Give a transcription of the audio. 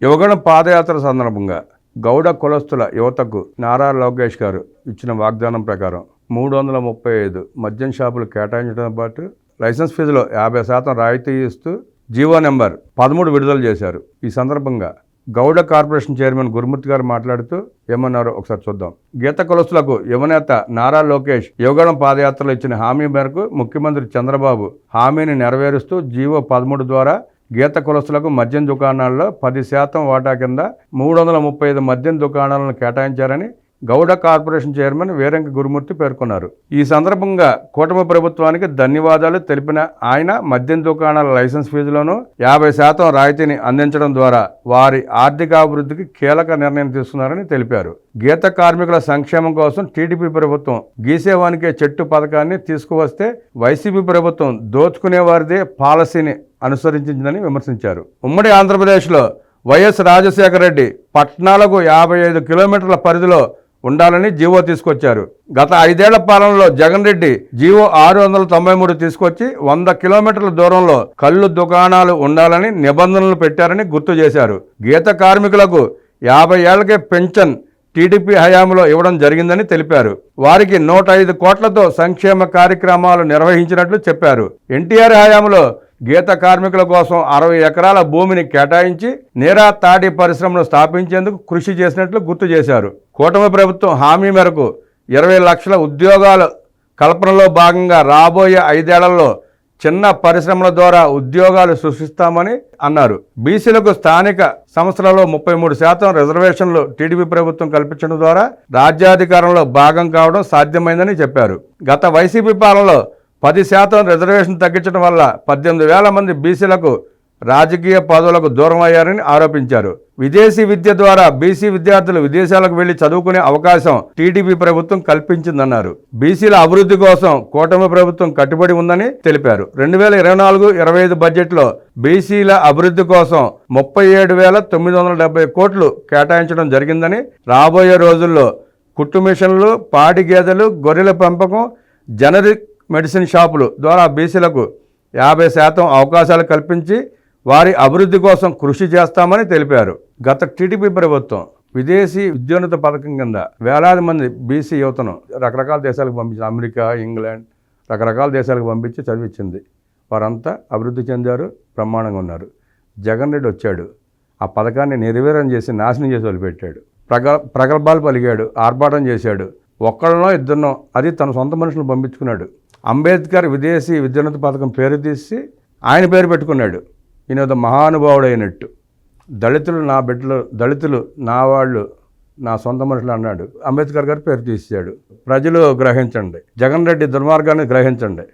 యువగణం పాదయాత్ర సందర్భంగా గౌడ కులస్తుల యువతకు నారా లోకేష్ గారు ఇచ్చిన వాగ్దానం ప్రకారం 335 మద్యం షాపులు కేటాయించడంతో పాటు లైసెన్స్ ఫీజులో 50% రాయితీ ఇస్తూ జీవో నెంబర్ 13 విడుదల చేశారు. ఈ సందర్భంగా గౌడ కార్పొరేషన్ చైర్మన్ గురుమూర్తి గారు మాట్లాడుతూ ఏమన్నారో ఒకసారి చూద్దాం. గీత కులస్తులకు యువనేత నారా లోకేష్ యువగణం పాదయాత్రలో ఇచ్చిన హామీ మేరకు ముఖ్యమంత్రి చంద్రబాబు హామీని నెరవేరుస్తూ జీవో 13 ద్వారా గీత కులస్తులకు మద్యం దుకాణాల్లో 10% వాటా కింద 335 మద్యం దుకాణాలను కేటాయించారని గౌడ కార్పొరేషన్ చైర్మన్ వీరంకి గురుమూర్తి పేర్కొన్నారు. ఈ సందర్భంగా కూటమి ప్రభుత్వానికి ధన్యవాదాలు తెలిపిన ఆయన మద్యం దుకాణాల లైసెన్స్ ఫీజులోనూ 50% రాయితీని అందించడం ద్వారా వారి ఆర్థికాభివృద్ధికి కీలక నిర్ణయం తీసుకున్నారని తెలిపారు. గీత కార్మికుల సంక్షేమం కోసం టీడీపీ ప్రభుత్వం గీసేవానికే చెట్టు పథకాన్ని తీసుకువస్తే వైసీపీ ప్రభుత్వం దోచుకునే వారిదే పాలసీని అనుసరించిందని విమర్శించారు. ఉమ్మడి ఆంధ్రప్రదేశ్లో వైఎస్ రాజశేఖర రెడ్డి పట్టణాలకు 55 కిలోమీటర్ల పరిధిలో ఉండాలని జీవో తీసుకొచ్చారు. గత 5 ఏళ్ల పాలనలో జగన్ రెడ్డి జీవో 693 తీసుకొచ్చి 100 కిలోమీటర్ల దూరంలో కళ్ళు దుకాణాలు ఉండాలని నిబంధనలు పెట్టారని గుర్తు చేశారు. గీత కార్మికులకు 50 ఏళ్లకే పెన్షన్ టీడీపీ హయాంలో ఇవ్వడం జరిగిందని తెలిపారు. వారికి 105 కోట్లతో సంక్షేమ కార్యక్రమాలు నిర్వహించినట్లు చెప్పారు. ఎన్టీఆర్ హయాంలో గీత కార్మికుల కోసం 60 ఎకరాల భూమిని కేటాయించి నీరా తాడి పరిశ్రమను స్థాపించేందుకు కృషి చేసినట్లు గుర్తు చేశారు. కూటమి ప్రభుత్వం హామీ మేరకు 20 లక్షల ఉద్యోగాల కల్పనలో భాగంగా రాబోయే 5 ఏళ్లలో చిన్న పరిశ్రమల ద్వారా ఉద్యోగాలు సృష్టిస్తామని అన్నారు. బీసీలకు స్థానిక సంస్థలలో 33% రిజర్వేషన్లు టీడీపీ ప్రభుత్వం కల్పించడం ద్వారా రాజ్యాధికారంలో భాగం కావడం సాధ్యమైందని చెప్పారు. గత వైసీపీ పాలనలో 10% రిజర్వేషన్ తగ్గించడం వల్ల 18,000 మంది బీసీలకు రాజకీయ పదవులకు దూరం అయ్యారని ఆరోపించారు. విదేశీ విద్య ద్వారా బీసీ విద్యార్థులు విదేశాలకు వెళ్లి చదువుకునే అవకాశం టీడీపీ ప్రభుత్వం కల్పించిందన్నారు. బీసీల అభివృద్ధి కోసం కూటమి ప్రభుత్వం కట్టుబడి ఉందని తెలిపారు. 2024-25 బడ్జెట్లో బీసీల అభివృద్ధి కోసం 37,970 కోట్లు కేటాయించడం జరిగిందని, రాబోయే రోజుల్లో కుట్టు మిషన్లు, పాడి గేదెలు, గొర్రెల పెంపకం, జనరిక్ మెడిసిన్ షాపులు ద్వారా బీసీలకు 50% అవకాశాలు కల్పించి వారి అభివృద్ధి కోసం కృషి చేస్తామని తెలిపారు. గత టీడీపీ ప్రభుత్వం విదేశీ విద్యోన్నత పథకం కింద వేలాది మంది బీసీ యువతను రకరకాల దేశాలకు పంపించి, అమెరికా, ఇంగ్లాండ్ రకరకాల దేశాలకు పంపించి చదివించింది. వారంతా అభివృద్ధి చెందారు, బ్రహ్మాండంగా ఉన్నారు. జగన్ రెడ్డి వచ్చాడు, ఆ పథకాన్ని నిర్వీర్యం చేసి నాశనం చేసి వదిలిపెట్టాడు. ప్రగల్భాలు పలిగాడు, ఆర్భాటం చేశాడు. ఒక్కళ్ళనో ఇద్దరినో, అది తన సొంత మనుషులను పంపించుకున్నాడు. అంబేద్కర్ విదేశీ విద్యోన్నత పథకం పేరు తీసి ఆయన పేరు పెట్టుకున్నాడు. ఈయన మహానుభావుడు అయినట్టు. దళితులు నా బిడ్డలు, దళితులు నా వాళ్ళు, నా సొంత మనుషులు అన్నాడు. అంబేద్కర్ గారి పేరు తీసాడు. ప్రజలు గ్రహించండి, జగన్ రెడ్డి దుర్మార్గాన్ని గ్రహించండి.